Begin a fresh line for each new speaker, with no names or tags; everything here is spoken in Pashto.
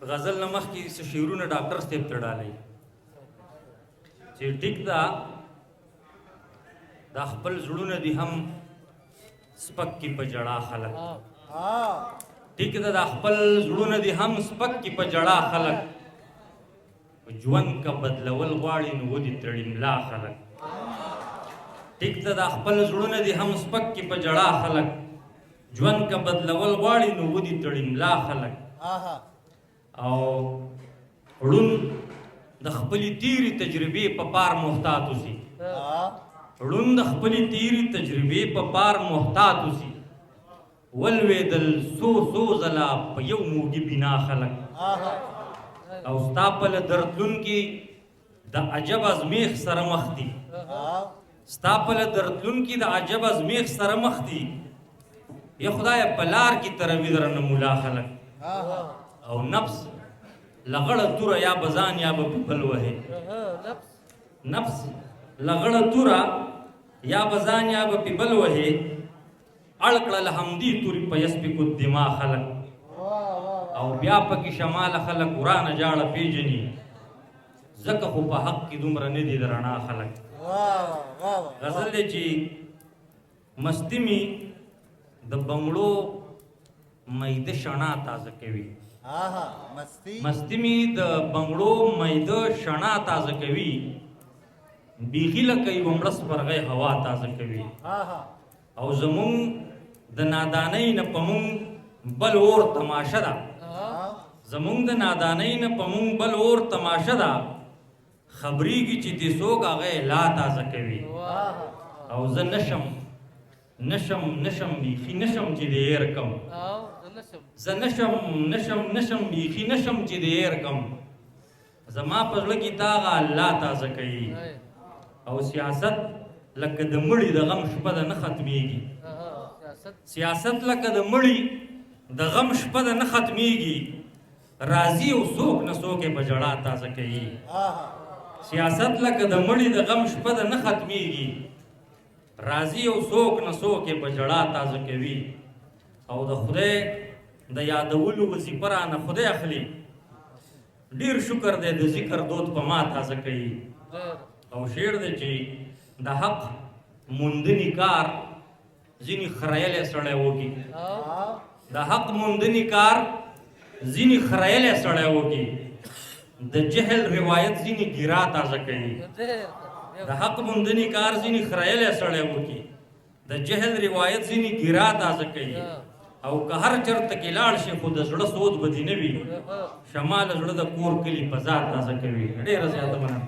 غزل نه مخکې څه شعرونه ډاکټر صاحب ته ډالۍ چې ټیک ده دا خپل زړونه دي هم سپک کې په ژړا خلک ټیک ده دا خپل زړونه دي هم سپک کې په ژړا خلک ژوند که بدلول غواړي نو ودې تړي ملا خلک ټیک ده دا خپل زړونه دي هم سپک کې په ژړا خلک ژوند که بدلول غواړي نو ودې تړي ملا خلک او ړوند د خپلې تیرې تجربې په پار محتاط اوسي ړوند د خپلې تیرې تجربې په پار محتاط اوسي ولوېدل څو ځله په یو موږي بنا خلک او ستا په له درتلونکي د عجب ازمیښ سره مخ دي ستا په له درتلونکي د عجب ازمیښ سره مخ دي یا خدایه په لار کې تروي درنه مولا خلک او نفس لغړه توره یا بزان یا به بل وهي نفس لغړه توره یا بزان یا به بل وهي اړ کړل همدي توري په یسبق الدماء خلک او بیا پکې شمال خلک ورانه جاړه پیژني ځکه خو په حق کې دومره نه دي د رڼا خلک غزل دی چې مستی می د بنګړو میده شڼا تازه کوي مستی می د بنګړو میده شڼا تازه کوي بیخي لکه یوه مړه سپرغۍ هوا تازه کوي او زمونږ د نادانۍ نه په مونږ بل اور تماشه ده زمونږ د نادانۍ نه په مونږ بل اور تماشه ده خبرېږي چې دې څوک هغه لا تازه کوي او زه نشم بیخي نشم چې د هېر کم زه نشم بیخي نشم چې د هېر کم زما په زړه کې تا هغه الله تازه کوي او سیاست لکه د مړي د غم شپه ده نه ختمېږي سیاست لکه د مړي د غم شپه ده نه ختمېږي راځي او څوک نه څوک یې په ژړا تازه کوي سیاست لکه د مړي د غم شپه ده نه ختمېږي راځي او څوک نه څوک یې په ژړا تازه کوي او د خدای د یادولو وظیفه رانه خدای اخلي ډېر شکر دی د ذکر دود په ما تازه کوي او شعر دی چې د حق موندنې کار ځینې خریلی سړی وکړي د حق موندنې کار ځینې خریلی سړی وکړي د جهل روایت ځینې ګیرا تازه کوي د حق موندنې کار ځینې خریلی سړی وکړي د جهل روایت ځینې ګیرا تازه کوي او که هر چرته کې لاړ شي خو د زړه سود به دې نه وي شمال زړه د کور کلي فضا تازه کوي ډېره زیاته مننه